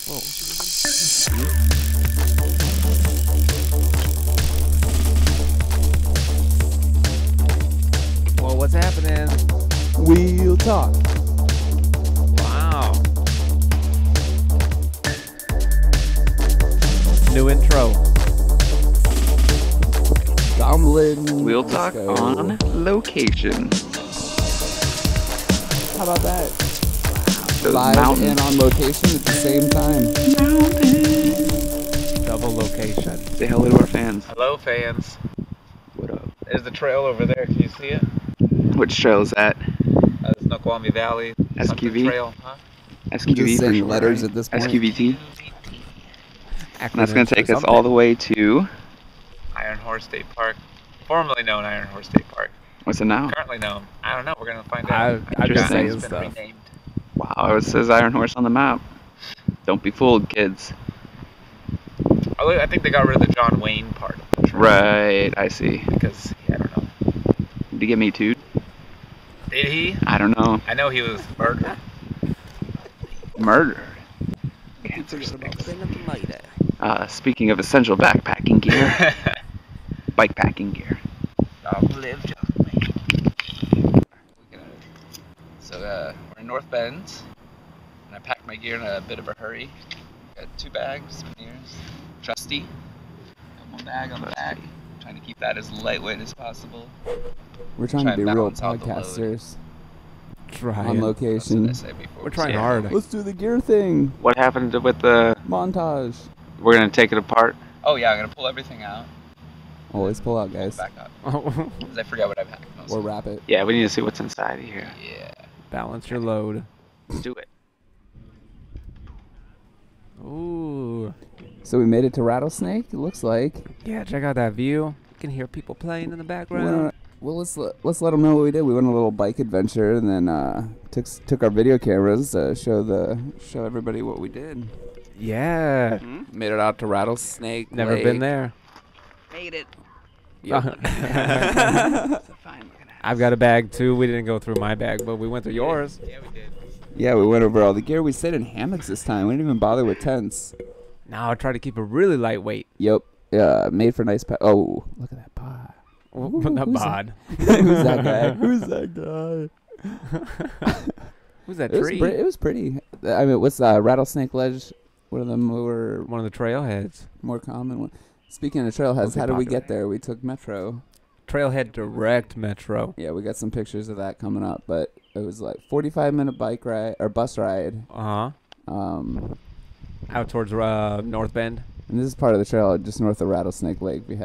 Well, what's happening? Wheeltalk. Wow. New intro. Goblin. Wheeltalk on location. How about that? Those Live mountains. and on location at the same time. Double location. Say hello to our fans. Hello, fans. What up? There's the trail over there. Can you see it? Which trail is that? Snoqualmie Valley. something SQV? Trail, huh? SQV Just for saying sure, letters right? at this point. SQVT. And that's going Acronyms to take for us all the way to... Iron Horse State Park. Formerly known Iron Horse State Park. What's it now? Currently known. I don't know. We're going to find out. I'm just saying It's been stuff. renamed. Wow, it says Iron Horse on the map. Don't be fooled, kids. Oh, I think they got rid of the John Wayne part of the trail. Right, I see. Because, I don't know. Did he get me too? Did he? I don't know. I know he was murdered. Murdered. Cancer sticks. Speaking of essential backpacking gear, bike packing gear. So we're in North Bend, and I packed my gear in a bit of a hurry. Got 2 bags, souvenirs, trusty. Got one bag on the back. Trying to keep that as lightweight as possible. We're trying to be real podcasters on location. We're trying hard. Let's do the gear thing. What happened with the... Montage. We're going to take it apart? Oh yeah, I'm going to pull everything out. Always pull out, guys. Back up. Because I forget what I packed. Or wrap it. Yeah, we need to see what's inside of here. Yeah. Balance your load. Let's do it. Ooh. So we made it to Rattlesnake, it looks like. Yeah, check out that view. You can hear people playing in the background. Well, let's let them know what we did. We went on a little bike adventure, and then took our video cameras to show everybody what we did. Yeah. Made it out to Rattlesnake. Never Lake. been there. Made it. Yep. I've got a bag too. We didn't go through my bag, but we went through yours. Yeah, we did. Yeah, we went over all the gear. We stayed in hammocks this time. We didn't even bother with tents. Now I try to keep it really lightweight. Yep. Yeah, made for nice. Oh, look at that pod. Not bod. Who's that guy? Who's that guy? Who's that It tree? was pretty. I mean, what's Rattlesnake Ledge? One of the One of the trailheads. more common one. Speaking of trailheads, Mostly how did we popular. get there? We took Metro. Trailhead Direct Metro. Yeah, we got some pictures of that coming up, but it was like 45-minute bike ride or bus ride. Out towards North Bend. And this is part of the trail just north of Rattlesnake Lake. We're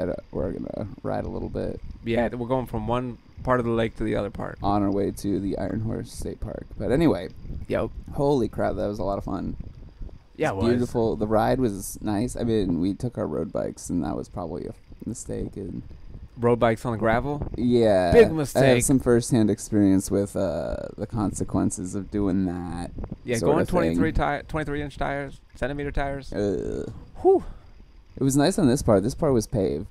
gonna ride a little bit Yeah, we're going from one part of the lake to the other part. on our way to the Iron Horse State Park. But anyway, Yep. holy crap, that was a lot of fun. Yeah, It's beautiful. The ride was nice. I mean, we took our road bikes, and that was probably a mistake. And Road bikes on the gravel. yeah, Big I mistake. have some first-hand experience with the consequences of doing that. Yeah, sort going of thing. 23-inch tires, centimeter tires. Whew. It was nice on this part. This part was paved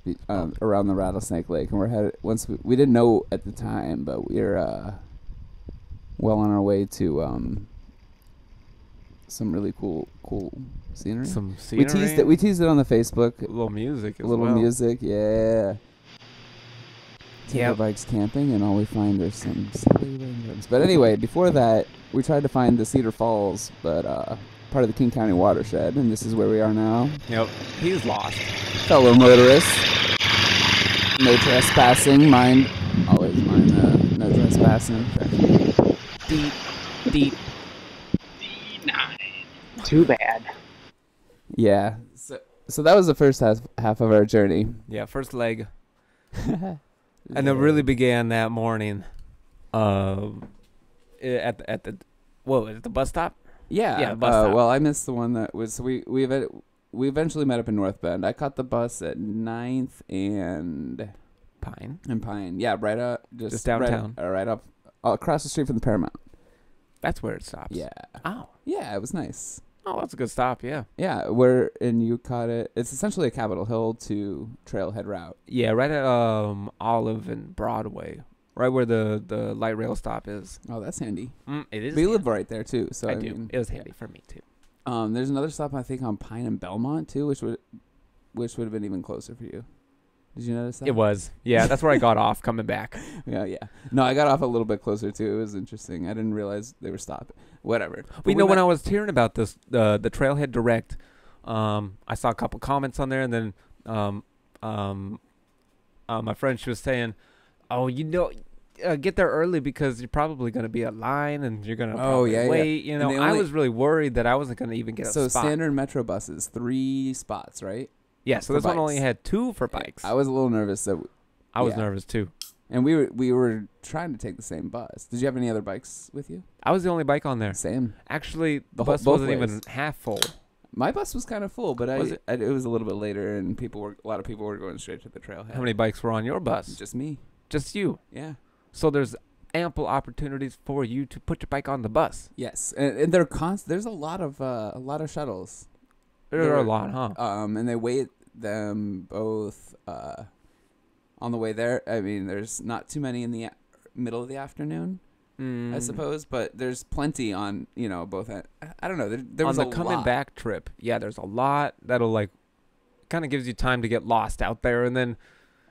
around the Rattlesnake Lake, and we're headed. Once we didn't know at the time, but we're well on our way to some really cool scenery. Some scenery. We teased it on the Facebook. A little music as A little well. music, yeah. Take our Yep. bikes camping, and all we find are some silly raindrops. But anyway, before that, we tried to find the Cedar Falls, but part of the King County watershed, and this is where we are now. Yep. He's lost. Fellow motorists, no trespassing. Always mind no trespassing. Deep. Too bad. Yeah. So that was the first half of our journey. Yeah, first leg. And it really began that morning. At the bus stop. Yeah. Yeah, bus stop. Well, I missed the one that was. We eventually met up in North Bend. I caught the bus at 9th and Pine. Yeah, right up Just downtown. Right up across the street from the Paramount. That's where it stops. Yeah. Oh. Yeah, it was nice. Oh, that's a good stop. Yeah. Yeah, and you caught it. It's essentially a Capitol Hill to Trailhead route. Yeah, right at Olive and Broadway, right where the light rail stop is. Oh, that's handy. It is. We live right there too, so I do. mean, It was handy for me too. There's another stop I think on Pine and Belmont too, which would have been even closer for you. Did you notice that? It was. Yeah, that's where I got off coming back. Yeah. No, I got off a little bit closer too. It was interesting. I didn't realize they were stopping. Whatever. But you know, when I was hearing about this, the Trailhead Direct, I saw a couple comments on there, and then my friend, she was saying, "Oh, get there early because you're probably going to be a line and you're going to wait." You know, I was really worried that I wasn't going to even get a spot. So standard metro buses, 3 spots, right? Yeah, so this one only had 2 for bikes. I was a little nervous. I was nervous too. And we were trying to take the same bus. Did you have any other bikes with you? I was the only bike on there. Same. Actually, the bus wasn't even half full. My bus was kind of full, but it was a little bit later, and a lot of people were going straight to the trailhead. How many bikes were on your bus? Just me. Just you? Yeah. So there's ample opportunities for you to put your bike on the bus. Yes, and there's a lot of shuttles. There are a lot, huh? And they wait them both on the way there. I mean, there's not too many in the middle of the afternoon, I suppose, but there's plenty on, both. I don't know. There was on the coming back trip. Yeah, there's a lot that'll kind of gives you time to get lost out there, and then.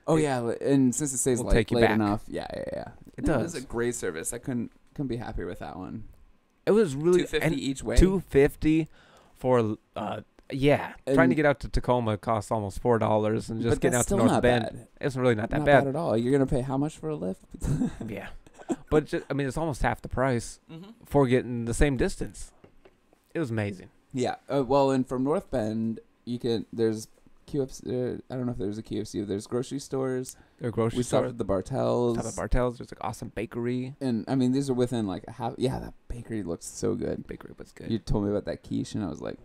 Oh yeah, and since it stays late enough, yeah. It does. It was a great service. I couldn't be happier with that one. It was really $250 each way. $250 for trying to get out to Tacoma costs almost $4, and just getting out to North Bend, it's really not that bad at all. You're gonna pay how much for a lift? Yeah, but it's almost half the price for getting the same distance. It was amazing. Yeah. Well, and from North Bend, there's QFC. I don't know if there's a QFC. But there's grocery stores. There are grocery stores. We stopped at the Bartels. There's an awesome bakery. And I mean, these are within a half. Yeah, that bakery looks so good. Bakery was good. You told me about that quiche, and I was like,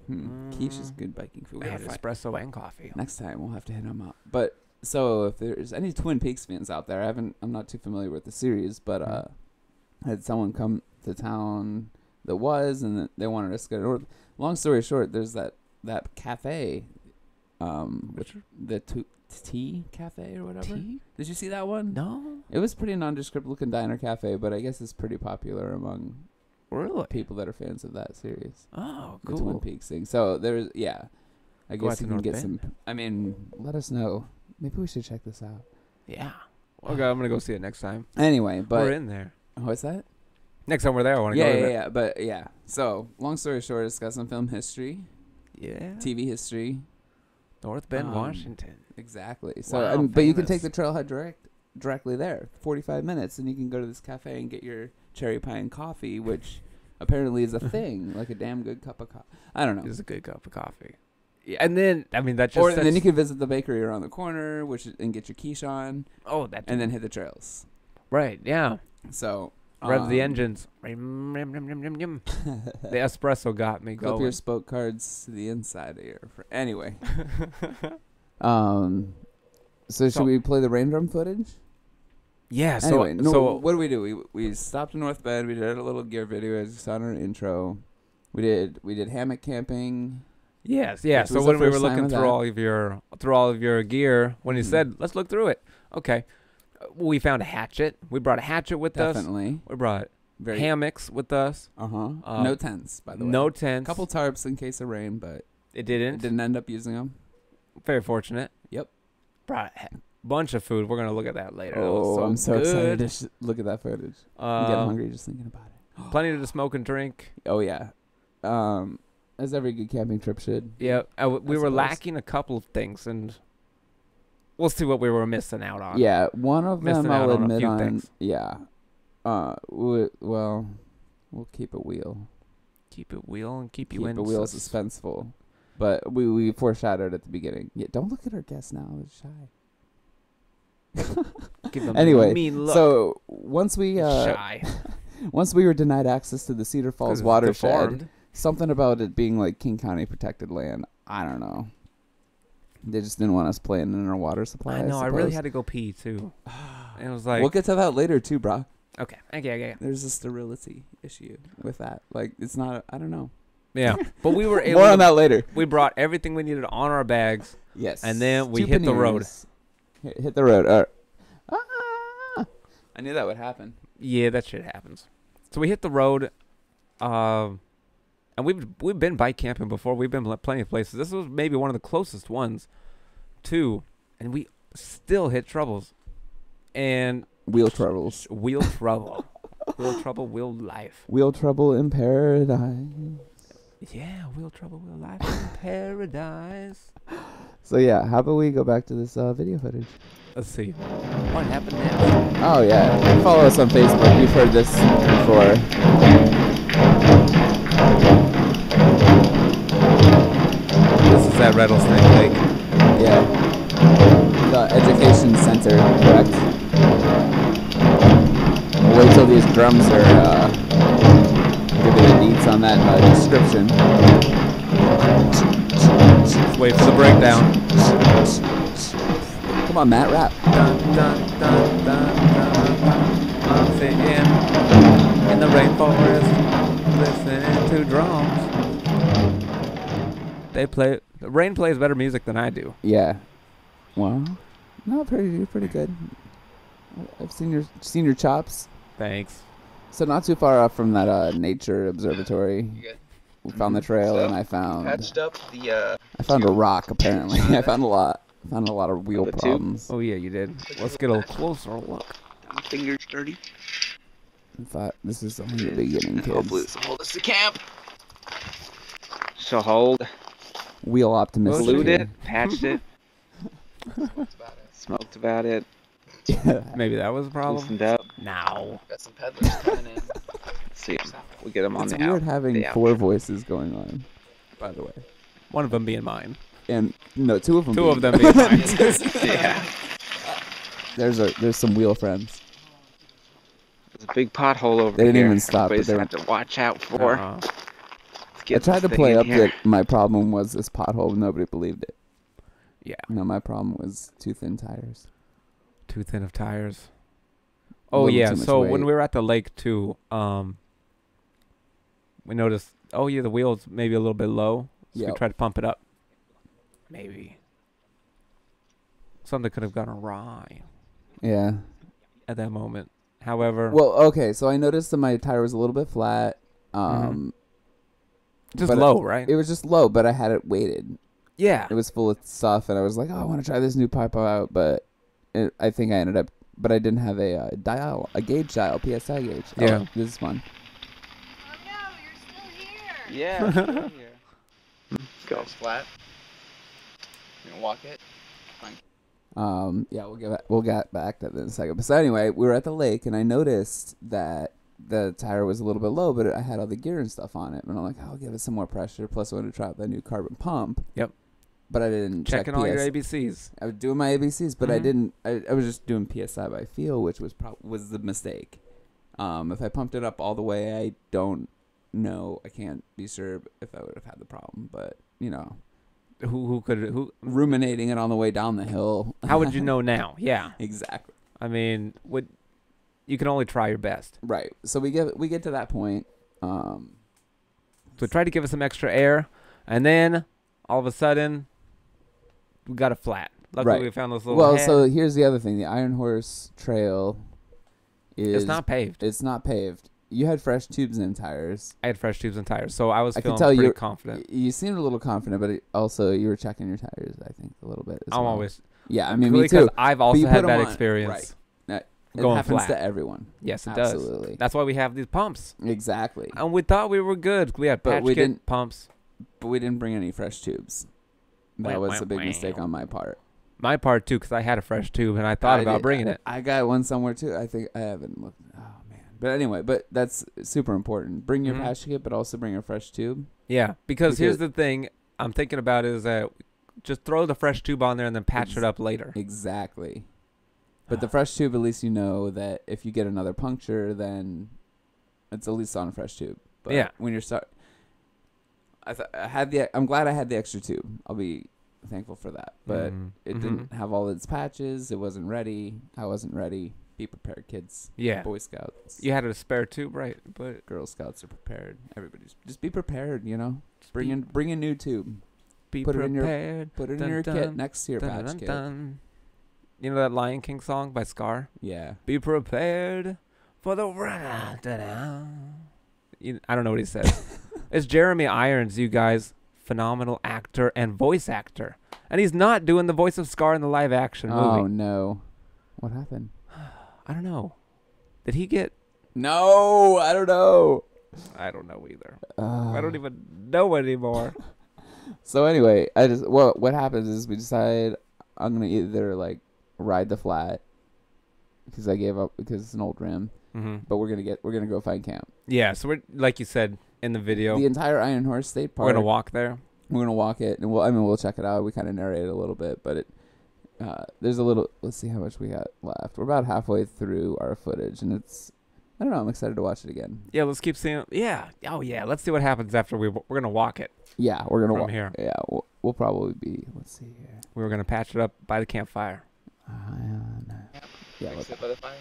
quiche is good biking food. We had espresso and coffee. Next time we'll have to hit them up. But so if there's any Twin Peaks fans out there, I'm not too familiar with the series, but I had someone come to town and they wanted us to go north. Long story short, there's that cafe. The Tea Cafe or whatever. Tea? Did you see that one? No. It was pretty nondescript looking diner cafe, but I guess it's pretty popular among people that are fans of that series. Oh, the cool. Twin Peaks thing. So there's I guess you can get some. I mean, let us know. Maybe we should check this out. Yeah. Okay, I'm gonna go see it next time. Anyway, but we're in there. What's that? Next time we're there, I want to go. Yeah. But yeah. So long story short, it's got some film history. Yeah. TV history. North Bend, Washington. Exactly. So, but you can take the Trailhead directly there, 45 minutes, and you can go to this cafe and get your cherry pie and coffee, which apparently is a thing, like a damn good cup of coffee. I don't know. It's a good cup of coffee. Yeah, and then that's just. And then you can visit the bakery around the corner, and get your quiche on. Oh, and then hit the trails. Right. Yeah. So. Rev the engines. The espresso got me going. Clip your spoke cards to the inside of your. Anyway. So should we play the rain drum footage? Yeah. Anyway, so what do? We stopped in North Bend. We did a little gear video as you saw in our intro. We did hammock camping. Yes. Yeah. So when we were looking through all of your gear, when you said let's look through it, okay. We found a hatchet. We brought a hatchet with us. Definitely. We brought hammocks with us. No tents, by the way. No tents. Couple tarps in case of rain, but it didn't. It didn't end up using them. Very fortunate. Yep. Brought a bunch of food. We're gonna look at that later. Oh, I'm so excited to look at that footage. I'm getting hungry just thinking about it. Plenty to smoke and drink. Oh yeah. As every good camping trip should. Yeah. We were lacking a couple of things, and we'll see what we were missing out on. Yeah, one of them I'll admit on. Things. Yeah. We'll keep it wheel. Keep it wheel and keep you in. Keep it wheel suspenseful. But we foreshadowed at the beginning. Yeah, don't look at our guests now. They're shy. Give them anyway, a mean look. So once we shy. Once we were denied access to the Cedar Falls watershed, something about it being like King County protected land. I don't know. They just didn't want us playing in our water supply. I know. I really had to go pee too. It was like we'll get to that later too, bro. Okay. There's a sterility issue with that. Like it's not. I don't know. Yeah, but we were able. More on that later. We brought everything we needed on our bags. Yes. And then we hit the road. Hit the road. I knew that would happen. Yeah, that shit happens. So we hit the road. I And we've been bike camping before. We've been plenty of places. This was maybe one of the closest ones, too. And we still hit troubles. And wheel troubles. Wheel trouble. Wheel trouble, wheel life. Wheel trouble in paradise. Yeah, wheel trouble, wheel life in paradise. So yeah, how about we go back to this video footage? Let's see. What happened next? Oh yeah, follow us on Facebook. You've heard this before. This is at Rattlesnake Lake. Yeah. The Education Center, correct? We'll wait till these drums are giving the deets on that description. Let's wait for the breakdown. Come on, Matt, rap. Dun, dun, dun, dun, dun, dun. I'm sitting in the rainforest, listening to drums. Rain plays better music than I do. Yeah. Well, no, pretty good. I've seen your chops. Thanks. So not too far off from that nature observatory. You good? We found the trail, So, and I found I found a rock. Apparently, I found a lot of wheel The tube? problems. Oh yeah, you did. Let's get a little closer look. My fingers dirty. In fact, this is only the beginning, kids. Hopefully this will hold us to camp. So hold. Wheel optimistic. Glued here. it, patched it. Smoked about it. Yeah. Maybe that was a problem. Loosened up. Now. Got some peddlers coming in. See, we get them on It's the weird out. having the 4 outro. voices going on. By the way, One of them being mine. and no, 2 of them. Two of them being mine. Yeah. There's some wheel friends. There's a big pothole over They didn't here. even stop, but Everybody's they were- got to watch out for. Uh-uh. Let's get I tried this to thing play in up here. that my problem was this pothole. Nobody believed it. Yeah. No, my problem was too thin tires. Too thin of tires. A Oh little yeah. too much So when weight. we were at the lake too, we noticed. Oh yeah, the wheels maybe a little bit low. So we Yep. tried to pump it up. Maybe. Something could have gone awry Yeah. at that moment. However, Well, okay, so I noticed that my tire was a little bit flat. just but low, right? It was just low, but I had it weighted. Yeah. It was full of stuff, and I was like, oh, I want to try this new pipe out, but I think I ended up, but I didn't have a gauge dial, PSI gauge. Yeah. Oh, this is fun. Oh no, you're still here. Yeah. it's right here. Let's go. Flat. You gonna walk it? Yeah, we'll get back to that in a second. But so anyway, we were at the lake, and I noticed that the tire was a little bit low, but I had all the gear and stuff on it, and I'm like, I'll give it some more pressure. Plus, I wanted to try out the new carbon pump. Yep. But I didn't Checking check all your PS. ABCs. I was doing my ABCs, but I Mhm. didn't. I was just doing PSI by feel, which was was the mistake. If I pumped it up all the way, I don't know. I can't be sure if I would have had the problem, but Who ruminating it on the way down the hill. how would you know now? Yeah. Exactly. I mean, you can only try your best. Right. So we get to that point. So try to give it some extra air, and then all of a sudden, we got it flat. Luckily, Right. we found this little. Well, head. so here's the other thing: the Iron Horse Trail is it's not paved. It's not paved. You had fresh tubes and tires. I had fresh tubes and tires, so I was I can feeling tell pretty you're- confident. You seemed a little confident, but also you were checking your tires. I think a little bit. As I'm well. always. Yeah, I mean, me because too. I've you also put had 'em that on- experience. Right. It Going happens flat. to everyone. Yes, it Absolutely. does. That's why we have these pumps. Exactly. And we thought we were good. We had But patch we kit didn't- pumps. But we didn't bring any fresh tubes. That Wow, was wow, a big wow. mistake on my part. My part too, because I had a fresh tube and I thought about bringing it. I got one somewhere too. I think I haven't looked. Oh man. But anyway, that's super important. Bring your Mhm. patch kit, but also bring a fresh tube. Yeah, because here's the thing I'm thinking about is that just throw the fresh tube on there and then patch it up later. Exactly. But the fresh tube, at least you know that if you get another puncture, then it's at least on a fresh tube. But Yeah. when you're I'm glad I had the extra tube. I'll be thankful for that. But it didn't have all its patches. It wasn't ready. I wasn't ready. Be prepared, kids. Yeah. Boy Scouts. You had a spare tube, right? But Girl Scouts are prepared. Everybody's just be prepared. Bring a new tube. be Put it in your- prepared. Put it in Dun, your dun, kit next to your dun, patch dun, kit. dun. You know that Lion King song by Scar? Yeah. Be prepared for the run. I don't know what he says. It's Jeremy Irons, you guys. Phenomenal actor and voice actor. And he's not doing the voice of Scar in the live action movie. Oh, no. What happened? I don't know. Did he get... No, I don't know. I don't know either. I don't even know anymore. So anyway, what happens is we decide I'm going to either, like, ride the flat because I gave up because it's an old rim. But we're gonna go find camp. Yeah, so we're, like you said in the video, the entire Iron Horse State Park. We're gonna walk there. We're gonna walk it, and we'll check it out. We kind of narrate it a little bit, but there's a little. Let's see how much we got left. We're about halfway through our footage, and I don't know. I'm excited to watch it again. Yeah, let's keep seeing. Yeah, oh yeah. Let's see what happens after we're gonna walk it. Yeah, we're gonna walk here. Yeah, we'll probably be. Let's see here. We were gonna patch it up by the campfire. Yeah, sit by the fire.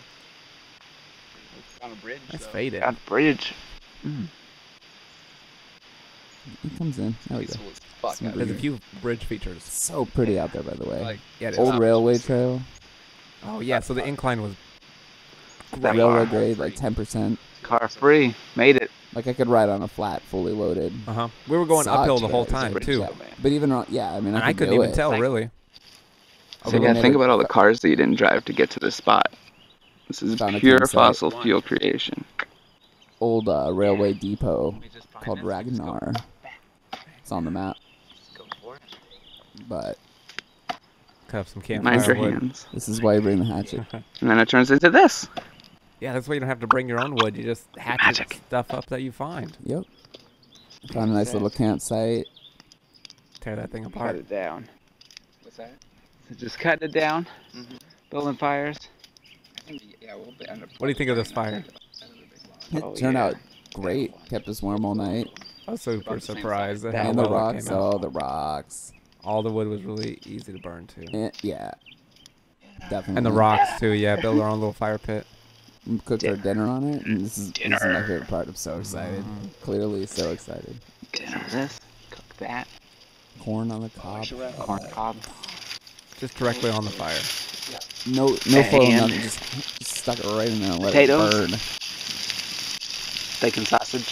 On a bridge. That's faded. On a bridge. He comes in. There we go. There's a few bridge features. So pretty out there, by the way. Yeah, old railway trail. Oh yeah, so the incline was railroad grade, like 10%. Car free. Made it. Like I could ride on a flat, fully loaded. We were going uphill the whole time too. But even I mean, I couldn't even tell really. So you gotta think about all the cars that you didn't drive to get to this spot. This is pure fossil fuel creation. Old railway depot called Ragnar. It's on the map. But cut up some campfire mind your wood. hands. This is why you bring the hatchet. And then it turns into this. Yeah, that's why you don't have to bring your own wood. You just hatchet stuff up that you find. Yep. Found a nice little campsite. Tear that thing apart. Cut it down. What's that? So just cutting it down. Building fires. What do you think of this fire? It turned out great. Kept us warm all night. I was super surprised at how And the well it rocks. came out. Oh, the rocks. All the wood was really easy to burn too. Yeah. Definitely. And the rocks too. Yeah, build our own little fire pit. We cooked our dinner on it. And this is my favorite part. I'm so excited. Clearly so excited. Dinner this. Cook that. Corn on the cob. Corn cob. Just directly on the fire. No foil, nothing. Just stuck it right in there and let it burn. Steak and sausage.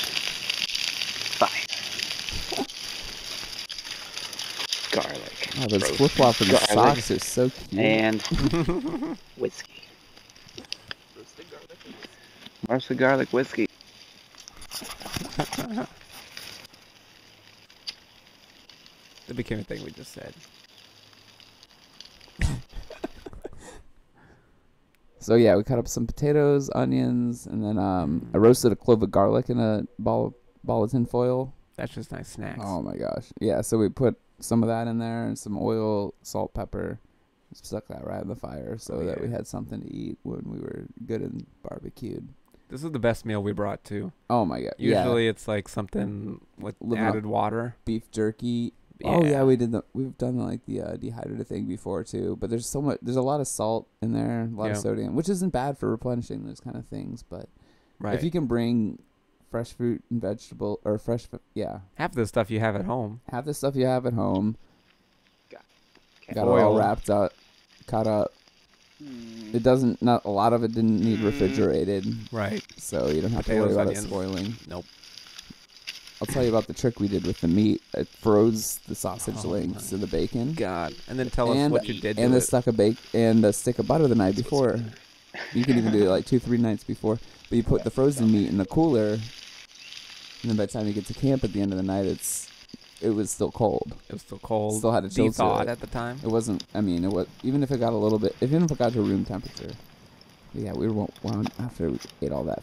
Fire. Garlic. Oh, those flip-flop and the socks are so cute. And whiskey. Roasted garlic whiskey. That became a thing we just said. So yeah, we cut up some potatoes, onions, and then I roasted a clove of garlic in a ball of tin foil. That's just nice snacks. Oh my gosh. Yeah, so we put some of that in there and some oil, salt, pepper. Stuck that right in the fire so that we had something to eat when we were good and barbecued. This is the best meal we brought too. Oh my god. Usually it's like something with added water. Beef jerky. Yeah. Oh yeah, we've done like the dehydrated thing before too. But there's a lot of salt in there, a lot of sodium, which isn't bad for replenishing those kind of things. But if you can bring fresh fruit and vegetable or half the stuff you have at home. Half the stuff you have at home. Got oil. it all wrapped up, cut up. It doesn't. Not a lot of it didn't need refrigerated. Right. So you don't have to worry about it spoiling. Nope. I'll tell you about the trick we did with the meat. It froze the sausage links to the bacon. God. And then tell us what you did and to a stick of butter the night before. You can even do it like 2-3 nights before. But you put the frozen meat in the cooler, and then by the time you get to camp at the end of the night, it was still cold. It was still cold. Still had a chill to it at the time. It wasn't. I mean, it was even if it got a little bit. Even if it got to room temperature. Yeah, we were after we ate all that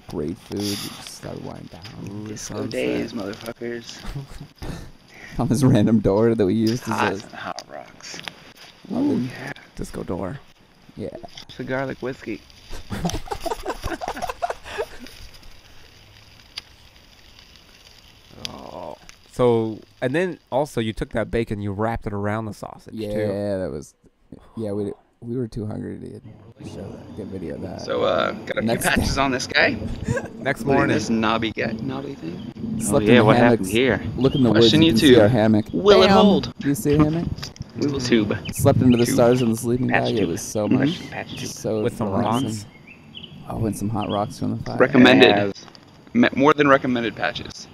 great food. We just started winding down. Disco days, motherfuckers. On this random door that we used as hot rocks. Ooh, yeah. Disco door. Yeah. It's the garlic whiskey. Oh. So, and then also you took that bacon, you wrapped it around the sausage too. Yeah, that was. Yeah, we were too hungry to show that. Get video of that. So, got a few patches on this guy. Next morning. This knobby thing. Slept in the what hammocks, happened here? Look in the woods, you can see our hammock. Will it hold? Do you see a hammock? We will tube. Slept into the stars in the sleeping bag. It was so much. So with some rocks. Oh, and some hot rocks from the fire. Recommended. More than recommended patches.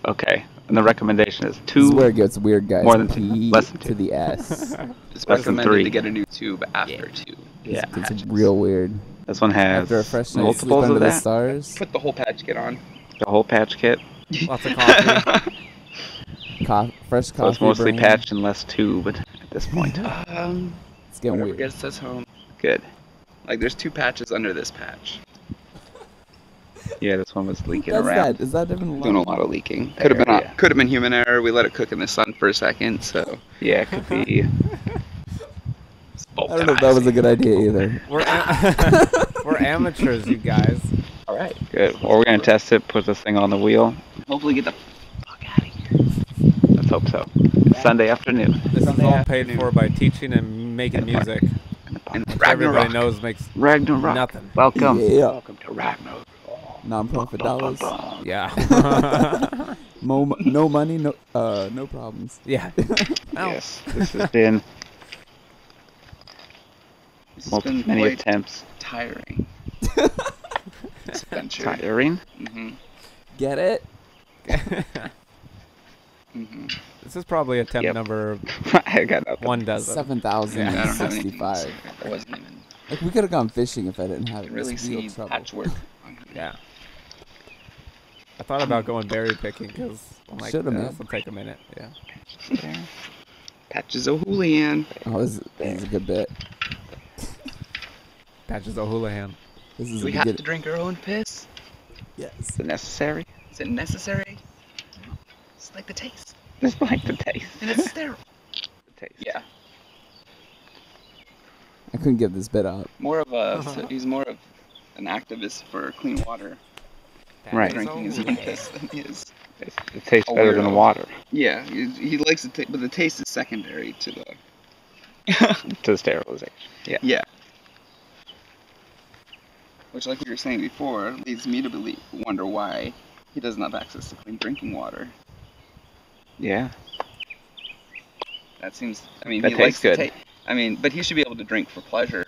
Okay. And the recommendation is 2. This is where it gets weird, guys. More than P less than 2. to the S. It's less than 3 to get a new tube after 2. Yeah, it's real weird. This one has after a fresh night multiples under of the that. stars. Put the whole patch kit on. The whole patch kit. Lots of coffee. Fresh coffee. So it's mostly brand. patched and less tube at this point. It's getting weird. Gets us home. Good. Like there's 2 patches under this patch. Yeah, this one was leaking around. Is that even doing a lot of leaking? Could have been human error. We let it cook in the sun for a second, so yeah, it could be. I don't know if that was a good idea either. We're amateurs, you guys. All right, good. Well, we're gonna test it. Put this thing on the wheel. Hopefully, get the fuck out of here. Let's hope so. It's Sunday afternoon. This is all paid for by teaching and making music. And everybody knows makes Ragnar nothing. Welcome. Yeah. Welcome to Ragnar. Non-profit dollars. Yeah. No money, no problems. Yeah. Yes, this has been many attempts. Tiring. This adventure. Tiring? Mm-hmm. Get it? Mm-hmm. This is probably attempt number I got nothing. 1 7,065. I wasn't even. Like we could have gone fishing if I didn't have it. Really see patchwork. Yeah. I thought about going berry picking because I'm like, this will take a minute. Yeah. Patches O'Houlihan. Oh, this is a good bit. Patches O'Houlihan. This is Do we have to drink our own piss? Yes. Is it necessary? Is it necessary? It's like the taste. It's like the taste. And it's sterile. The taste. Yeah. I couldn't give this bit up. More of a. So he's more of an activist for clean water. Right. Drinking his own piss than his. It tastes better than the water. Yeah, he likes it, but the taste is secondary to the. To the sterilization. Yeah. Yeah. Which, like we were saying before, leads me to wonder why he doesn't have access to clean drinking water. Yeah. That seems. I mean, he likes good. I mean, but he should be able to drink for pleasure.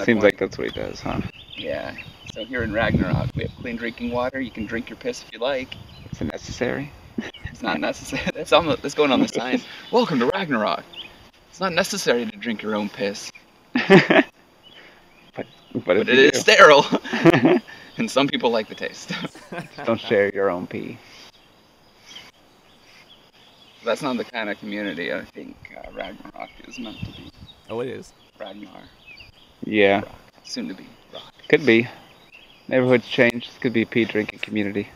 Seems like that's what he does, huh? Yeah. So here in Ragnarok, we have clean drinking water. You can drink your piss if you like. Is it necessary? It's not necessary. That's going on the sign. Welcome to Ragnarok. It's not necessary to drink your own piss. but it is sterile. And some people like the taste. Don't share your own pee. That's not the kind of community I think Ragnarok is meant to be. Oh, it is. Ragnar. Yeah. Rock. Soon to be rock. Could be. Neighborhoods change. This could be a pee drinking community.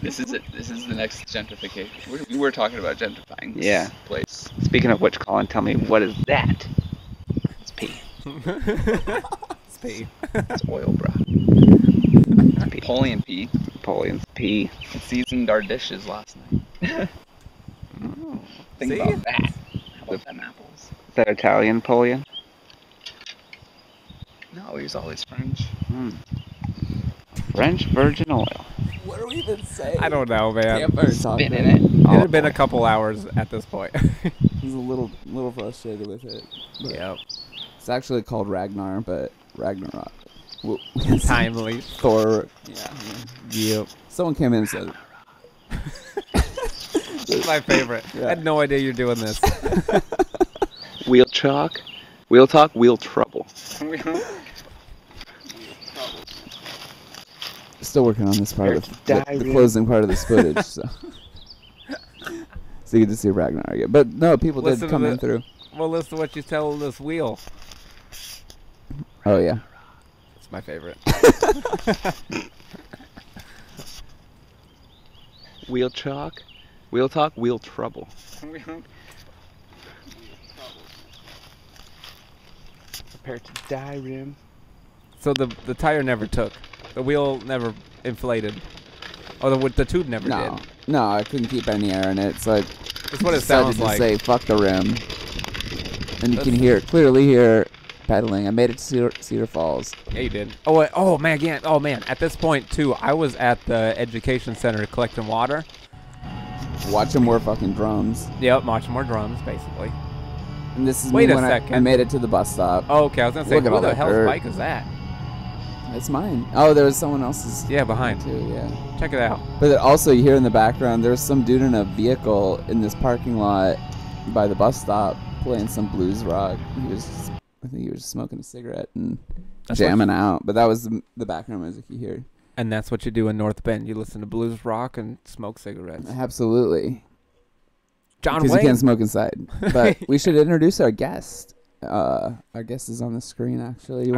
This is it. This is the next gentrification. We were talking about gentrifying this place. Speaking of which, Colin, tell me, what is that? It's pee. It's pee. It's oil, bro. It's pee. Napoleon pee. Napoleon's pee. We seasoned our dishes last night. Think about that. How about them apples? Is that Italian Napoleon? No, he's always French. French virgin oil. What are we even saying? I don't know, man. Spit in it. It had been a couple hours at this point. He's a little frustrated with it. Yep. It's actually called Ragnar, but Ragnarok. Timely. Thor. Yeah. Yep. Someone came in and said. This is my favorite. Yeah. I had no idea you're doing this. Wheeltalk, wheel trouble. Still working on this part of the closing part of this footage, so you get to see Ragnar again. But no, people did come in through. Well, listen to what you tell this wheel. Oh yeah, it's my favorite. Wheeltalk, wheel trouble. Prepare to die, Rim. So the tire never took. The wheel never inflated. Oh, the tube never did. No, I couldn't keep any air in it. So I that's what it sounds like. Say fuck the rim, and you can clearly hear pedaling. I made it to Cedar Falls. Yeah, you did. Oh man, again. Oh man, at this point too, I was at the education center collecting water. Watching more fucking drums. Yep, watching more drums, basically. And this is when I made it to the bus stop. Oh, okay, I was gonna say, who the hell's bike is that? It's mine. Oh, there was someone else's. Yeah, behind. Too, yeah. Check it out. But also, you hear in the background, there's some dude in a vehicle in this parking lot by the bus stop playing some blues rock. I think he was smoking a cigarette and jamming out. But that was the background music you hear. And that's what you do in North Bend. You listen to blues rock and smoke cigarettes. Absolutely. John Wayne. Because you can't smoke inside. But we should introduce our guest. Our guest is on the screen, actually. You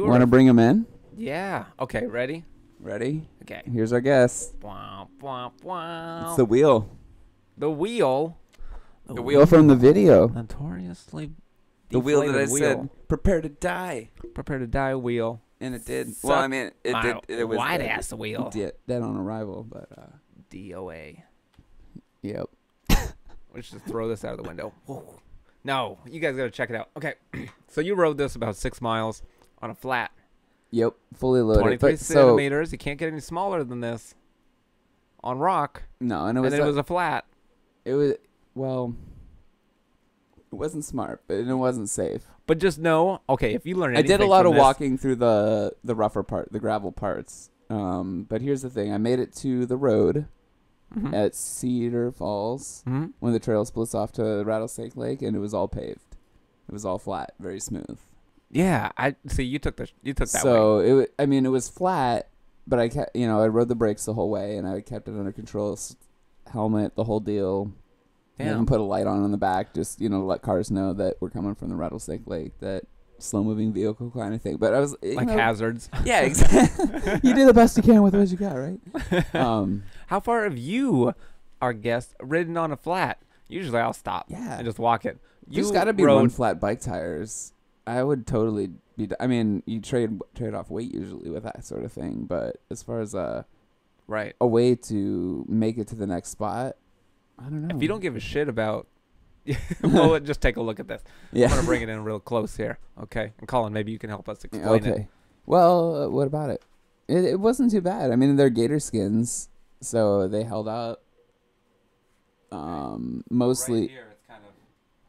want to bring him in? Yeah. Okay, ready? Ready? Okay. Here's our guest. Wah, wah, wah. It's the wheel. The wheel? The wheel from the video. Notoriously the wheel that I said, prepare to die. Prepare to die wheel. And it did. Well, I mean, it did. It was white-ass wheel. Dead on arrival, but... DOA. Yep. We should just throw this out of the window. Whoa. No, you guys got to check it out. Okay, so you rode this about 6 miles on a flat. Yep, fully loaded. 23 centimeters. You can't get any smaller than this on rock. No, and it was a flat. It was, well, it wasn't smart, but it wasn't safe. But just know, okay, if you learn anything I did a lot of walking through the rougher part, the gravel parts. But here's the thing. I made it to the road. Mm-hmm. At Cedar Falls, mm-hmm. when the trail splits off to Rattlesnake Lake, and it was all paved. It was all flat, very smooth. Yeah, I see. You took that. So way. It was flat, but I rode the brakes the whole way, and I kept it under control. Helmet, the whole deal. Damn. And put a light on in the back, just to let cars know that we're coming from the Rattlesnake Lake. That slow-moving vehicle kind of thing. But I was hazards. Yeah, exactly. You do the best you can with what you got, right? How far have you, our guest, ridden on a flat? Usually I'll stop and just walk it. There's got to be one flat bike tires. I would totally be... I mean, you trade off weight usually with that sort of thing. But as far as a way to make it to the next spot, I don't know. If you don't give a shit about... well, just take a look at this. Yeah. I'm going to bring it in real close here. Okay. And Colin, maybe you can help us explain it. Well, what about it? It wasn't too bad. I mean, they're gator skins, so they held up. Mostly. Right here, it's kind of...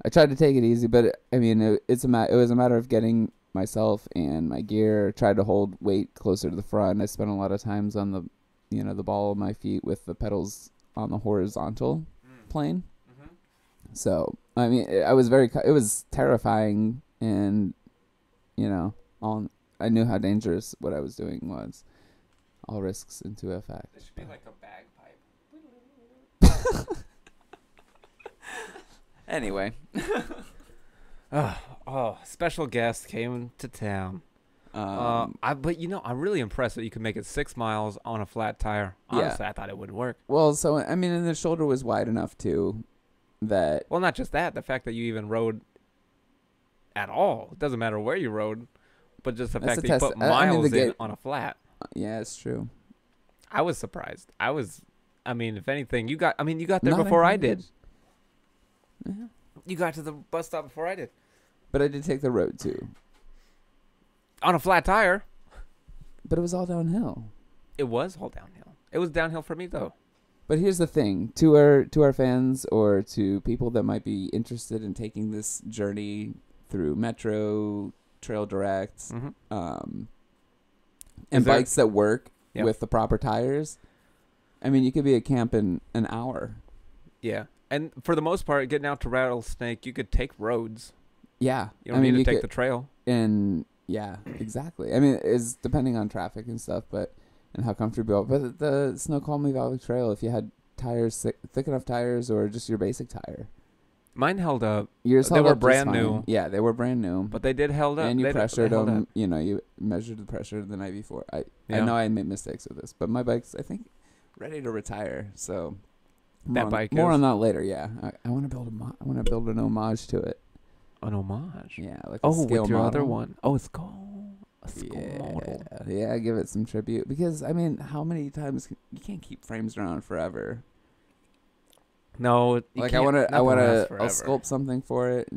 I tried to take it easy, but I mean, it was a matter of getting myself and my gear. Tried to hold weight closer to the front. I spent a lot of times on the ball of my feet with the pedals on the horizontal plane. So, I mean, it was terrifying, and, I knew how dangerous what I was doing was. All risks into effect. It should be like a bagpipe. Anyway. Special guest came to town. I'm really impressed that you could make it 6 miles on a flat tire. Honestly, I thought it wouldn't work. Well, so, I mean, and the shoulder was wide enough, too. Well, not just that, the fact that you even rode at all. It doesn't matter where you rode, but just the fact that you put miles in on a flat. Yeah, it's true. I was surprised. If anything, you got there before I did. Yeah. You got to the bus stop before I did. But I did take the road, too. On a flat tire. But it was all downhill. It was all downhill. It was downhill for me, though. But here's the thing, to our fans or to people that might be interested in taking this journey through Metro, Trail Direct, and bikes that work with the proper tires, I mean, you could be at camp in an hour. Yeah, and for the most part, getting out to Rattlesnake, you could take roads. Yeah. You don't need to take the trail. And, yeah, exactly. I mean, it's depending on traffic and stuff, and how comfortable. But the Snoqualmie Valley Trail, if you had tires, thick enough tires, or just your basic tire. Mine held up. Yours held up brand new. Yeah, they were brand new. But they did held up. And you pressured them. You measured the pressure the night before. I know I made mistakes with this, but my bike's, I think, ready to retire. So more on that later. Yeah, I want to build an homage to it. An homage. Yeah, like a scale with your model. Other one. Oh, it's called. Model. Yeah, give it some tribute, because I mean, how many times you can't keep frames around forever? No, like I want to I'll sculpt something for it,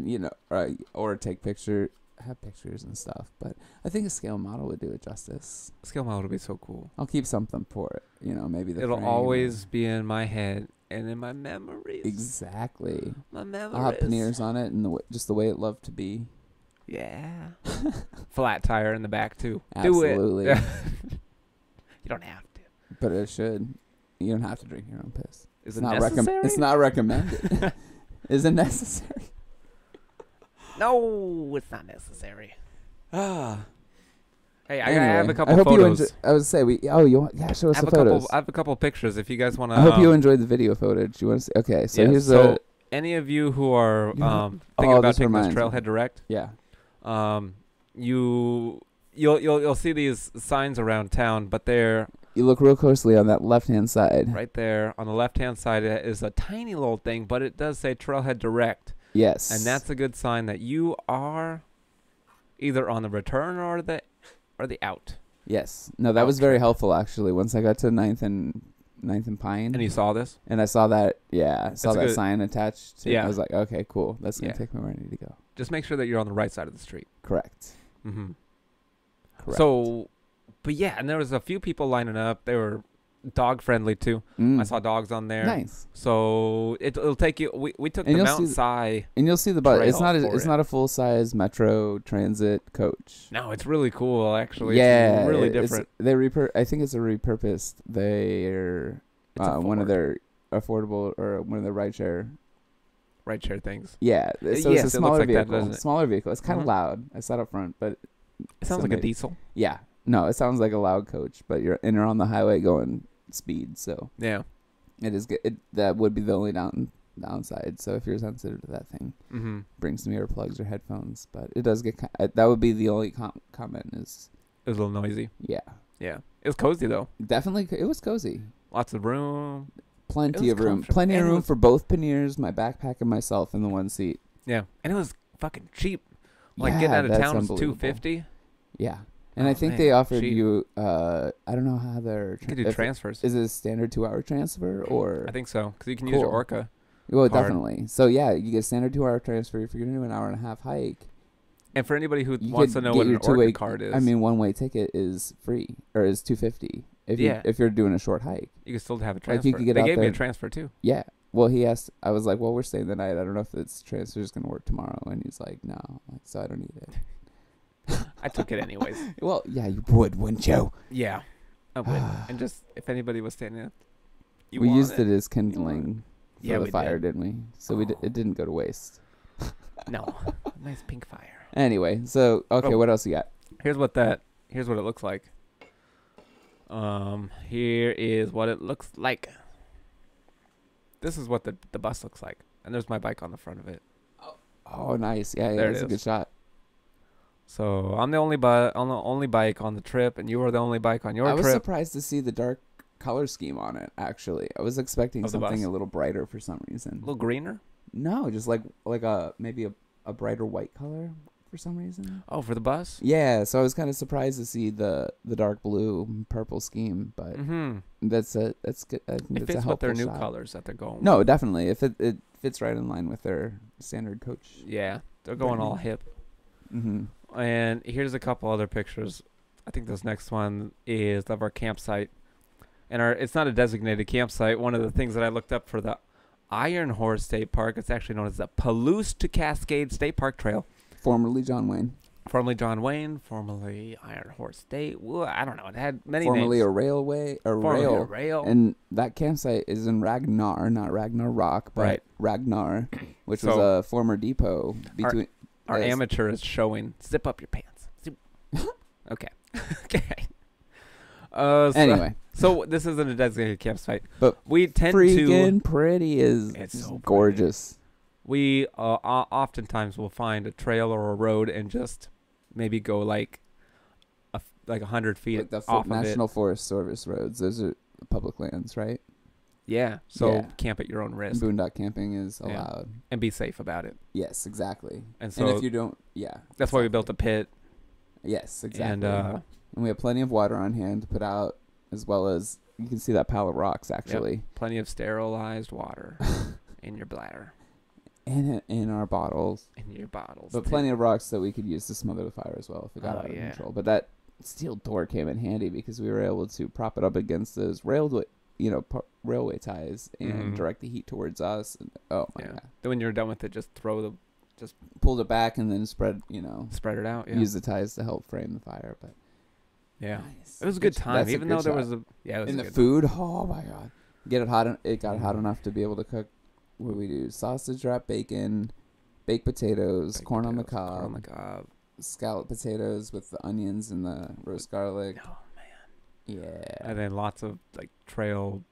or take have pictures and stuff. But I think a scale model would do it justice. A scale model would be so cool. I'll keep something for it, maybe it'll always be in my head and in my memories. Exactly. My memories. I'll have panniers on it and just the way it loved to be. Yeah. Flat tire in the back, too. Absolutely. Do it. You don't have to. But it should. You don't have to drink your own piss. Is it necessary? It's not recommended. Is it necessary? No, it's not necessary. Ah. Hey, Anyway, I have a couple photos. I would say show us the photos. I have a couple pictures if you guys want to. I hope you enjoyed the video footage. You want to see? Okay, so here's any of you who are thinking about taking this Trailhead Direct. Yeah. You'll see these signs around town, but they're. You look real closely on that left-hand side. Right there on the left-hand side is a tiny little thing, but it does say Trailhead Direct. Yes. And that's a good sign that you are either on the return or the out. Yes. No, that was very helpful actually. Once I got to 9th and Pine. And you saw this? And I saw that. Yeah, I saw that sign attached. To I was like, okay, cool. That's gonna take me where I need to go. Just make sure that you're on the right side of the street. Correct. Mm-hmm. Correct. So, but yeah, and there was a few people lining up. They were dog friendly too. I saw dogs on there. Nice. So it'll take you. We took the Mount Si, and you'll see the bus. It's not a full size Metro Transit coach. No, it's really cool actually. Yeah, it's really different. I think it's a repurposed. They're one of their affordable or one of the rideshare things. Yeah, so it's a smaller vehicle. That, smaller vehicle. It's kind of loud. I sat up front, but it sounds like a diesel. Yeah. No, it sounds like a loud coach, but you're on the highway going speed, so yeah, it is good. That would be the only downside. So if you're sensitive to that thing, bring some earplugs or headphones. But it does get that would be the only comment is it was a little noisy. Yeah, it was cozy though. Definitely, it was cozy. Lots of room, plenty of room for both panniers, my backpack, and myself in the one seat. Yeah, and it was fucking cheap. Like getting out of town was $250. Yeah. And I think they offered you, I don't know how they're... You can do transfers. Is it a standard 2-hour transfer or... I think so, because you can use your Orca Well, card. Definitely. So, yeah, you get a standard 2-hour transfer if you're going to do an 1.5-hour hike. And for anybody who wants to know what an Orca card is... I mean, one-way ticket is free, or is $250 if you're doing a short hike. You can still have a transfer. Like you could get they gave me a transfer, too. Yeah. Well, he asked... I was like, well, we're staying the night. I don't know if this transfer is going to work tomorrow. And he's like, no. So I don't need it. I took it anyways. Well, yeah, you would, wouldn't you? Yeah, I would. And just if anybody was standing up, we used it as kindling for the fire, didn't we? So it didn't go to waste. No, nice pink fire. Anyway, so what else you got? Here's what it looks like. Here is what it looks like. This is what the bus looks like, and there's my bike on the front of it. Oh, nice. Yeah, that's a good shot. So I'm the only bike on the trip, and you were the only bike on your trip. I was surprised to see the dark color scheme on it. Actually, I was expecting something a little brighter for some reason. A little greener? No, just like maybe a brighter white color for some reason. Oh, for the bus? Yeah. So I was kind of surprised to see the dark blue purple scheme, but that's good. It fits with their new colors that they're going. No, definitely. If it fits right in line with their standard coach. Yeah, they're going all hip. Mm-hmm. And here's a couple other pictures. I think this next one is of our campsite. And it's not a designated campsite. One of the things that I looked up for the Iron Horse State Park, it's actually known as the Palouse to Cascade State Park Trail. Formerly John Wayne. Formerly Iron Horse State. Well, I don't know. It had many names. Formerly a railway. Formerly a rail. And that campsite is in Ragnar, not Ragnar Rock, but Ragnar, which was a former depot between... Our amateur is showing. Zip up your pants. Okay. Okay. Anyway. So this isn't a designated campsite. But we tend freaking pretty is so gorgeous. We oftentimes will find a trail or a road and just maybe go like 100 feet off of it. National Forest Service roads. Those are public lands, right? Yeah, so camp at your own risk. Boondock camping is allowed. And be safe about it. Yes, exactly. And so if you don't, that's why we built a pit. Yes, exactly. And we have plenty of water on hand to put out, as well as, you can see that pile of rocks, actually. Yep. Plenty of sterilized water in your bladder. And in our bottles. In your bottles. But plenty of rocks that we could use to smother the fire as well if it got out of control. But that steel door came in handy because we were able to prop it up against those railway ties and direct the heat towards us. And, oh my god! Then when you're done with it, just throw Just pulled it back and then spread it out. Yeah. use the ties to help frame the fire. But yeah, nice. it was a good time, That's a even good though there shot. was a it was in a the good food. Oh my god, it got hot enough to be able to cook. What do we do? Sausage wrap bacon, baked potatoes, corn on the cob, scalloped potatoes with the onions and the roast garlic. Oh man. Yeah. And then lots of like trail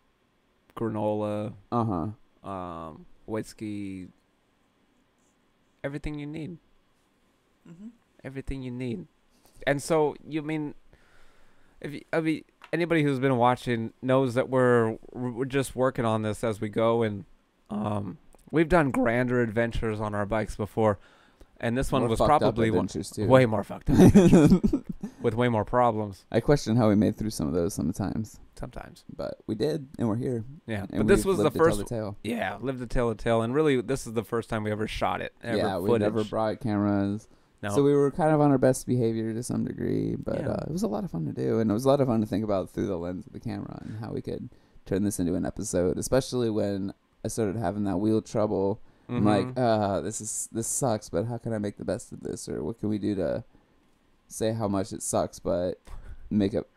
granola, whiskey, everything you need. Everything you need. And so you mean, anybody who's been watching knows that we're just working on this as we go, and we've done grander adventures on our bikes before, and this one was probably way more fucked up with way more problems. I question how we made through some of those sometimes, but we did, and we're here. Yeah, and but this was the first. Yeah, lived to tell the tale, and really, this is the first time we ever shot it. We never brought cameras. No. So we were kind of on our best behavior to some degree, but it was a lot of fun to do, and it was a lot of fun to think about through the lens of the camera and how we could turn this into an episode, especially when I started having that wheel trouble. I'm like, this sucks, but how can I make the best of this, or what can we do to say how much it sucks, but make it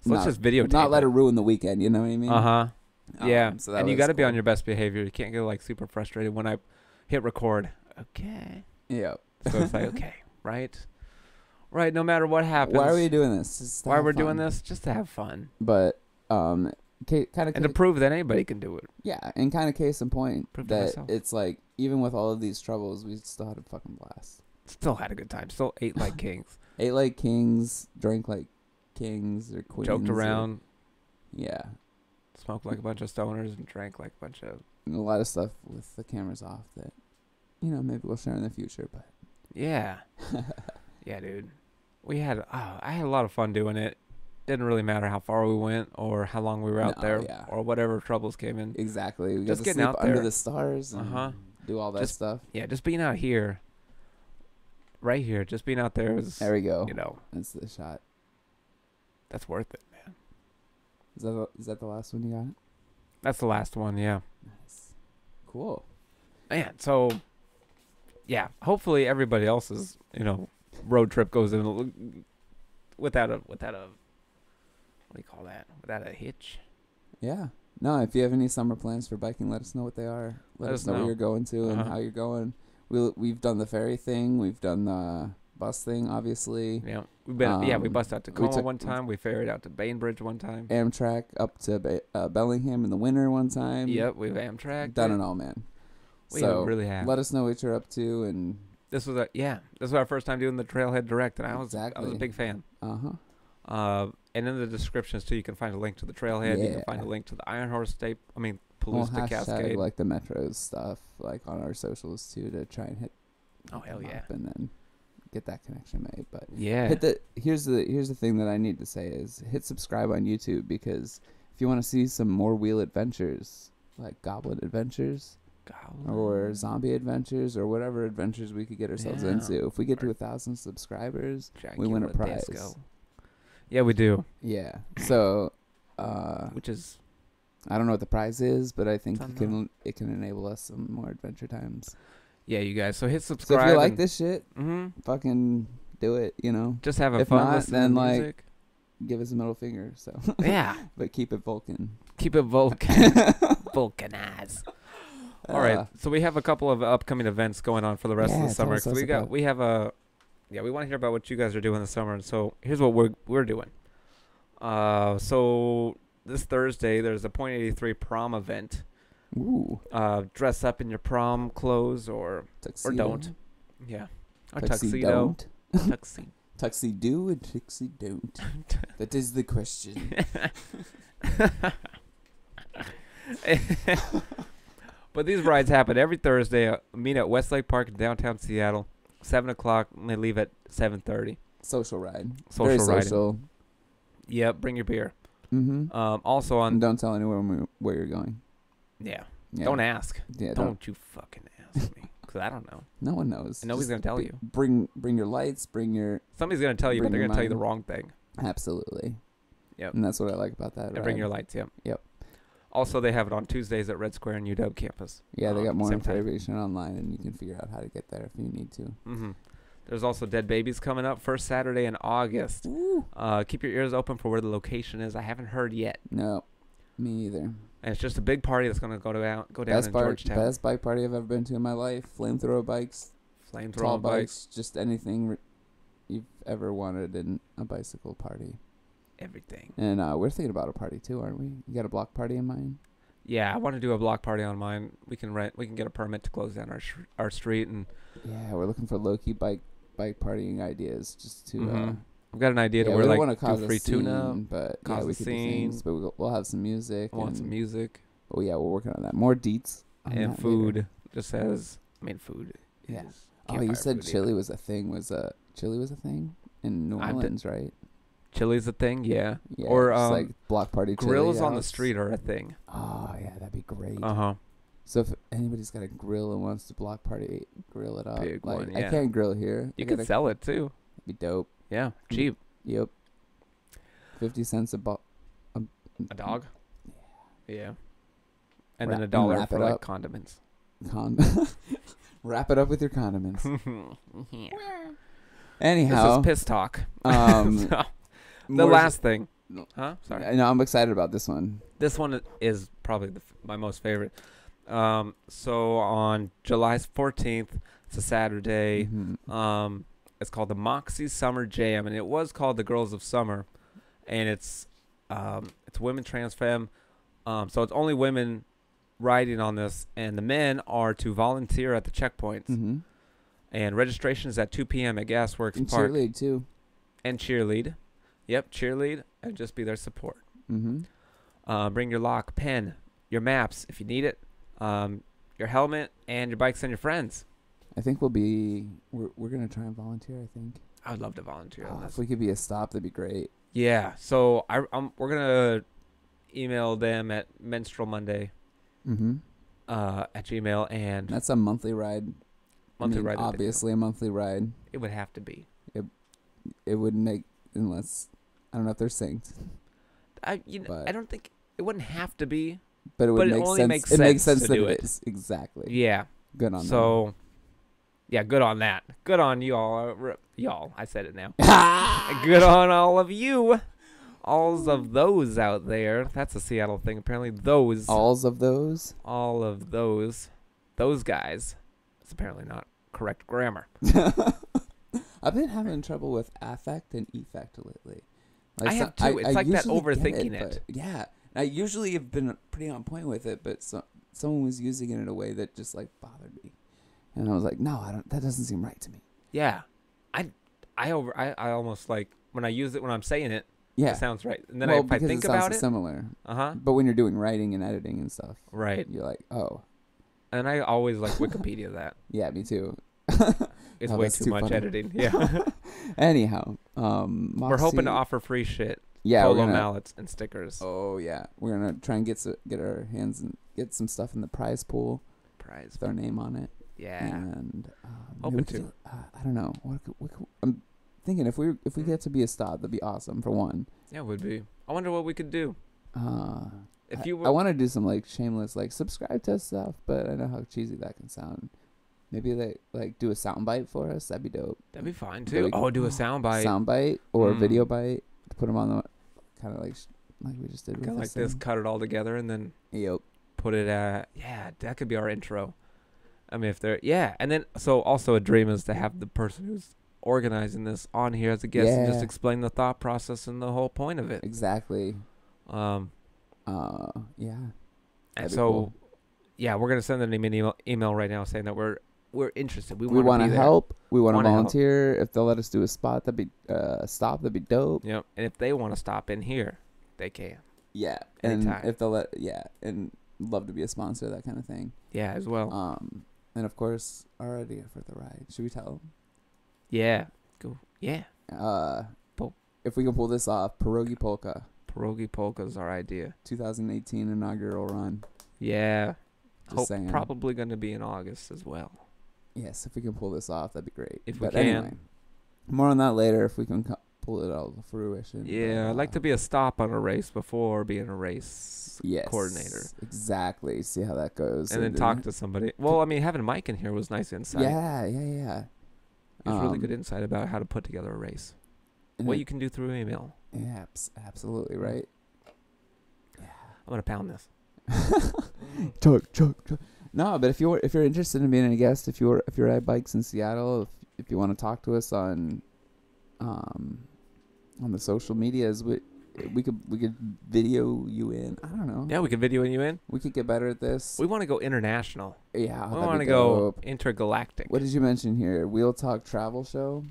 let's just videotape, not let it ruin the weekend. You know what I mean? Yeah, so and you got to be on your best behavior. You can't get like super frustrated when I hit record. Okay. Yeah. So it's like okay. Right. No matter what happens. Why are we doing this? Doing this? Just to have fun. But and to prove that anybody can do it. Yeah, and kind of case in point prove that it's like even with all of these troubles, we still had a fucking blast. Still had a good time. Still ate like kings. Ate like kings, drank like kings or queens. Joked around. Yeah. Smoked like a bunch of stoners and drank like a bunch of. And a lot of stuff with the cameras off that, maybe we'll share in the future, but. Yeah. Yeah, dude. I had a lot of fun doing it. Didn't really matter how far we went or how long we were out there or whatever troubles came in. Exactly. We just got to getting sleep out there under the stars and do all that stuff. Yeah, just being out here. Right here. Just being out there was. There we go. That's the shot. That's worth it, man. Is that the last one you got? That's the last one, yeah. Nice. Cool. Man, so... Yeah, hopefully everybody else's, road trip goes in without a what do you call that? Without a hitch. Yeah. No, if you have any summer plans for biking, let us know what they are. Let us know where you're going to and how you're going. We've done the ferry thing. We've done the bus thing, obviously. Yeah, we bussed out to Tacoma one time. We ferried out to Bainbridge one time. Amtrak up to Bellingham in the winter one time. Yep, we've Amtrak. Done it all, man. We really have. Let us know what you're up to, and this was our first time doing the Trailhead Direct, and I was a big fan. And in the descriptions too, you can find a link to the Trailhead. Yeah. You can find a link to the Iron Horse Palouse to Cascade, like the Metros stuff, like on our socials too, to try and hit. Oh hell yeah! And then get that connection made. But yeah, here's the thing that I need to say is hit subscribe on YouTube, because if you want to see some more wheel adventures, like Goblin adventures. Or zombie adventures, or whatever adventures we could get ourselves into. If we get to 1,000 subscribers, we win a prize. Disco. Yeah, we do. Yeah. So, which is, I don't know what the prize is, but I think it can enable us some more adventure times. Yeah, you guys. So hit subscribe. So if you like this shit, fucking do it. Just have a fun. If not, then like, give us a middle finger. So yeah, but keep it Vulcan. Keep it Vulcan. Vulcanize. All right, so we have a couple of upcoming events going on for the rest of the summer. So we want to hear about what you guys are doing this summer. And so here's what we're doing. So this Thursday there's a .83 prom event. Ooh. Dress up in your prom clothes or don't. Yeah. Or tuxedo. Tuxedo and tuxedo don't. That is the question. But these rides happen every Thursday. Meet at Westlake Park in downtown Seattle, 7 o'clock, and they leave at 7:30. Social ride. Very social. Riding. Yep, bring your beer. Mm-hmm. Also on... And don't tell anyone where you're going. Yeah. Don't ask. Yeah, don't you fucking ask me, because I don't know. No one knows. And nobody's going to tell you. Bring your lights, Somebody's going to tell you, but they're going to tell you the wrong thing. Absolutely. Yep. And that's what I like about that. And bring your lights, yep. Yep. Also, they have it on Tuesdays at Red Square and UW campus. Yeah, they got more same time. information online, and you can figure out how to get there if you need to. Mm-hmm. There's also Dead Babies coming up first Saturday in August. Keep your ears open for where the location is. I haven't heard yet. No, me either. And it's just a big party that's going to go down in Georgetown. Best bike party I've ever been to in my life. Flamethrower bikes, tall bikes, just anything you've ever wanted in a bicycle party. Everything. And we're thinking about a party too, aren't we? You got a block party in mind? Yeah, I want to do a block party on mine. We can get a permit to close down our street, and yeah, we're looking for low-key bike partying ideas just to. I've got an idea to we where don't like want to cause do a free scene, tuna, but cause we a could do scene. things. But we'll have some music. I want some music. Oh yeah, we're working on that. More deets on And that food. later. Just says, food. Yeah. is Oh, you campfire said food chili either. was a thing. Chili was a thing in New I've Orleans, right? Chili's a thing, yeah. Yeah. Or just like block party grills chili on the outs. street are a thing. Oh yeah, that'd be great. Uh-huh. So if anybody's got a grill and wants to block party, grill it up. Big like one, I yeah. can't grill here. You I could gotta- sell it too. It'd be dope. Yeah, cheap. Yep. 50 cents a A dog? Yeah. And Wrap- then and $1 wrap for it like up. condiments. Wrap it up with your condiments. This Anyhow, is piss talk. um, So, the more- last thing. No. Huh? Sorry. I know I'm excited about this one. This one is probably my most favorite. So on July 14th, it's a Saturday. Mhm. It's called the Moxie Summer Jam, and it was called the Girls of Summer, and it's women trans femme. So it's only women riding on this, and the men are to volunteer at the checkpoints. Mm-hmm. And registration is at 2 p.m. at Gasworks And Park. cheerlead too. And cheerlead. Yep, cheerlead, and just be their support. Mm-hmm. Bring your lock, pen, your maps if you need it, your helmet, and your bikes and your friends. I think we're gonna try and volunteer. I think. I would love to volunteer on this. If we could be a stop, that'd be great. Yeah, so we're gonna email them at Menstrual Monday Mm-hmm. at Gmail, and That's a monthly ride. monthly ride. Obviously, a monthly ride. it would have to be. It wouldn't make unless I don't know if they're synced, I But- don't think it wouldn't have to be. but it would But it make only sense. makes it makes sense sense to that do it it. is exactly. Yeah. Good on So, yeah, good on that. Good on y'all. Y'all, I said it now. them. Good on all of you. Alls of those out there. That's a Seattle thing. Apparently, those. Alls of those. All of those guys. It's apparently not correct grammar. I've been having trouble with affect and effect lately. I have too. It's like that usually overthinking get it. but yeah, I usually have been pretty on point with it, but someone was using it in a way that just like bothered me, and I was like, no, I don't. That doesn't seem right to me. Yeah. I almost like when I use it when I'm saying it. Yeah, It sounds right. And then well, if I because think it sounds about so it. similar. Uh-huh. But when you're doing writing and editing and stuff, Right. you're like, oh, And I always like Wikipedia that. yeah, me too. It's Oh, way that's too too much funny. editing. Yeah. Anyhow, We're hoping to offer free shit. Yeah, Polo we're gonna. mallets and stickers. Oh yeah, we're gonna try and get our hands and get some stuff in the prize pool Prize. with our name on it. Yeah. And Hoping maybe we to. could I don't know. I'm thinking if we get to be a stop, that'd be awesome for one. Yeah, it would be. I wonder what we could do. If you I want to do some like shameless like subscribe to us stuff, but I know how cheesy that can sound. Maybe they like do a sound bite for us. That'd be dope. That'd be fine too. Really- Oh, do a sound bite. Sound bite or a video Mm. bite to put them on the kind of like we just did with Kind of like this. thing. Cut it all together and then Yep. put it at. Yeah, that could be our intro. I mean, if they're and then so also a dream is to have the person who's organizing this on here as a guest and just Yeah. explain the thought process and the whole point of it. Exactly. Yeah. Yeah. And That'd be so, cool. yeah, we're gonna send them an email right now saying that we're interested. We We want to help. We want to Wanna help. volunteer. If they'll let us do a spot, that'd be that'd be dope. Yep. And if they want to stop in here, they can. Yeah. Anytime. And if they'll and love to be a sponsor, that kind of thing. Yeah, as well. And of course, our idea for the ride. Should we tell them? Yeah. Go. Yeah. If we can pull this off, Pierogi Polka, Pierogi Polka's our idea. 2018 inaugural run. Yeah. Just Hope saying. probably going to be in August as well. Yes, if we can pull this off, that'd be great. If we but can. anyway, more on that later. If we can pull it all to fruition. Yeah, I'd like to be a stop on a race before being a race coordinator. Exactly. See how that goes. And then talk to somebody. Well, I mean, having Mike in here was nice insight. Yeah. It was really good insight about how to put together a race. What you can do through email. Yeah, absolutely right. Yeah. I'm gonna pound this. Chug. No, but if you're interested in being a guest, if you ride bikes in Seattle, if you want to talk to us on the social medias, we could video you in. I don't know. Yeah, we could video you in. We could get better at this. We want to go international. Yeah, we want to go intergalactic. What did you mention here? Wheeltalk travel show.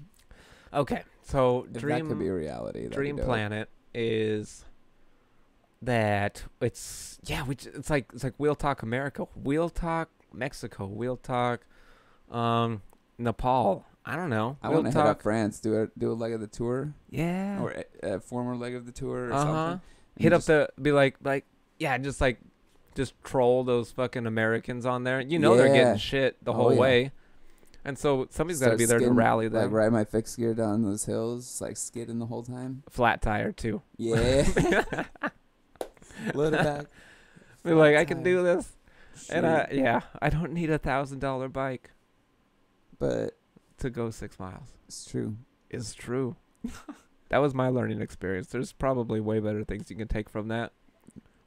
Okay, so that could be a reality. Dream Planet is that it's like Wheeltalk America, Wheeltalk Mexico, Wheeltalk Nepal. I don't know. I want to hit up France. Do a leg of the tour. Yeah. Or a former leg of the tour or something. Hit up just troll those fucking Americans on there. They're getting shit the whole way. And so somebody's got to be there to rally them. Like ride my fixed gear down those hills, like skidding the whole time. Flat tire too. Yeah. Load it back. Be like, I can do this. Sure. And I don't need $1,000 bike. But to go 6 miles. It's true. It's true. That was my learning experience. There's probably way better things you can take from that.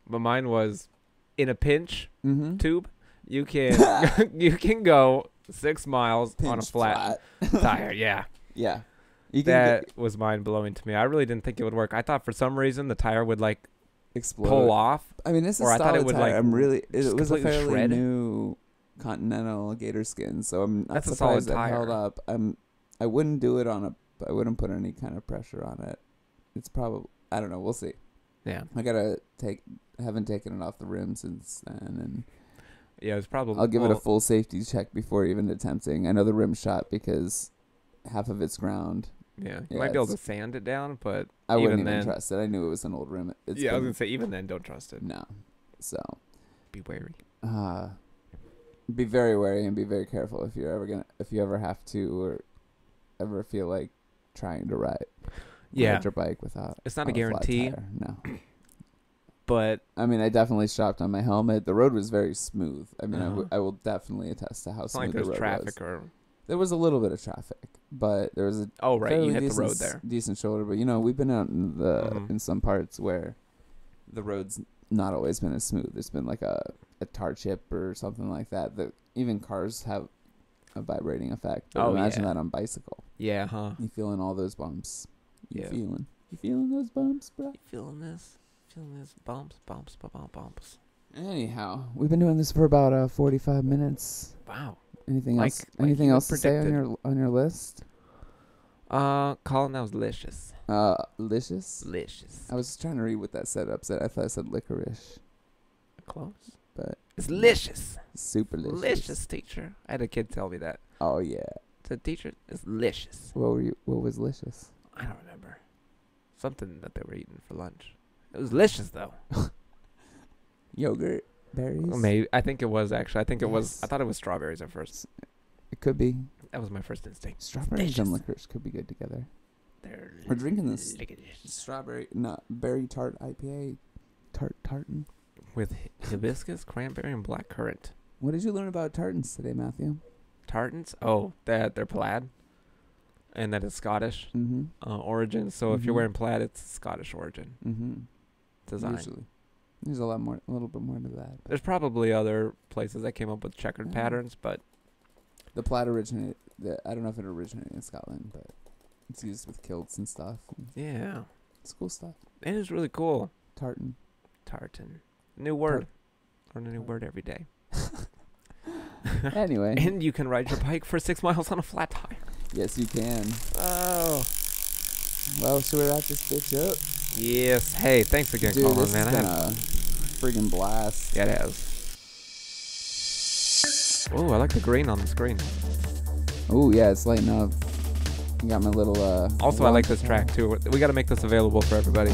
But mine was in a pinch tube. You can go 6 miles on a flat tire. Yeah. Yeah. That was mind blowing to me. I really didn't think it would work. I thought for some reason the tire would like explode, pull off. I mean, this is I thought it would tire. like it was a fairly shred. new Continental gator skin, so I'm not That's surprised a solid it tire. held up. I wouldn't do it I wouldn't put any kind of pressure on it. It's probably, I don't know, we'll see. Yeah. I haven't taken it off the rim since then, and yeah, it's probably. I'll give it a full safety check before even attempting. I know the rim shot because half of it's ground. Yeah, you might be able to sand it down, but I wouldn't even trust it. I knew it was an old rim. I was gonna say even then, don't trust it. No, so be wary. Be very wary and be very careful if you ever have to or ever feel like trying to ride your bike without. It's not a guarantee. No. But I mean, I definitely strapped on my helmet. The road was very smooth. I mean, I will definitely attest to how smooth the road was. Traffic or there was a little bit of traffic, but there was a you hit the road there. Decent shoulder, but we've been out in in some parts where the road's not always been as smooth. There's been like a tar chip or something like that. That even cars have a vibrating effect. But imagine that on bicycle. Yeah, huh? You feeling all those bumps? You Yeah. feeling those bumps, bro? You feeling this? Feeling this? Bumps. Anyhow, we've been doing this for about 45 minutes. Wow. Anything else? Anything else to say on your list? Colin, that was delicious. Licious? Delicious. I was trying to read what that said up. I thought it said licorice. Close. But it's delicious. Super delicious. Delicious, teacher. I had a kid tell me that. Oh yeah. The teacher is delicious. What was delicious? I don't remember. Something that they were eating for lunch. It was delicious though. Yogurt, berries. Well, maybe I think it was actually. I think it was. I thought it was strawberries at first. It could be. That was my first instinct. Strawberries and licorice could be good together. We're drinking this berry tart IPA, tartan with hibiscus, cranberry, and black currant. What did you learn about tartans today, Matthew? Tartans? Oh, that they're plaid, and that it's Scottish origin. So if you're wearing plaid, it's Scottish origin. Design. Usually, there's a little bit more to that. There's probably other places that came up with checkered patterns, but the plaid originated. I don't know if it originated in Scotland, but it's used with kilts and stuff. Yeah, it's cool stuff. It is really cool. Tartan. New word. Learn a new word every day. Anyway. And you can ride your bike for 6 miles on a flat tire. Yes, you can. Oh. Well, should we wrap this bitch up? Yes. Hey, thanks again, Dude, Colin, man. I had a friggin' blast. Yeah, it has. Oh, I like the green on the screen. Oh, yeah, it's lighting up. You got my little, Also, I like this track, too. We got to make this available for everybody.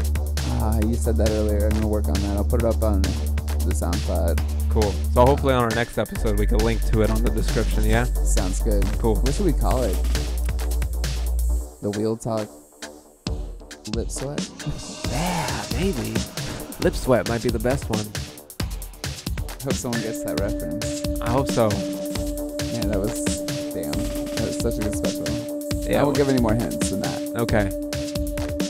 You said that earlier. I'm going to work on that. I'll put it up on the SoundCloud. Cool. So hopefully on our next episode, we can link to it on the description, yeah? Sounds good. Cool. What should we call it? The Wheeltalk Lip sweat. Yeah, maybe. Lip sweat might be the best one. Hope someone gets that reference. I hope so. Man, that was such a good special. Yeah, I won't give any more hints than that. Okay.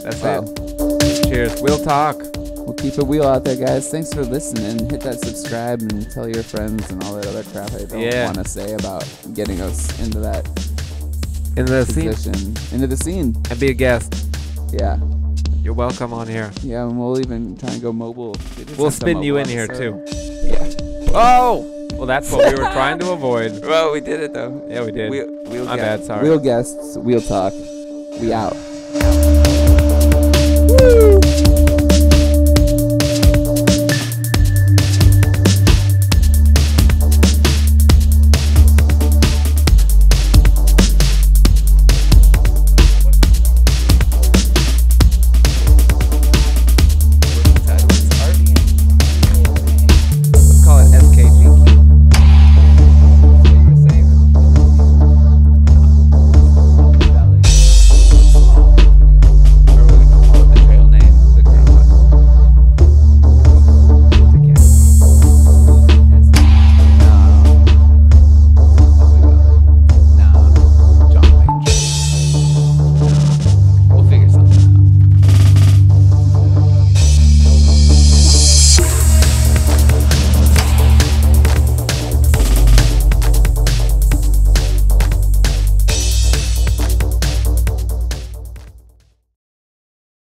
That's Wow. it. Cheers. We'll talk. We'll keep a wheel out there, guys. Thanks for listening. Hit that subscribe and tell your friends and all that other crap I don't want to say about getting us into that Into the scene. position. Into the scene. And be a guest. Yeah. You're welcome on here. Yeah, and we'll even try and go mobile. We'll spin you in here too. Yeah. Oh! Well, that's what we were trying to avoid. Well, we did it though. Yeah, we did. Wheel My bad, sorry. Wheel guests, wheel talk. We out. Woo!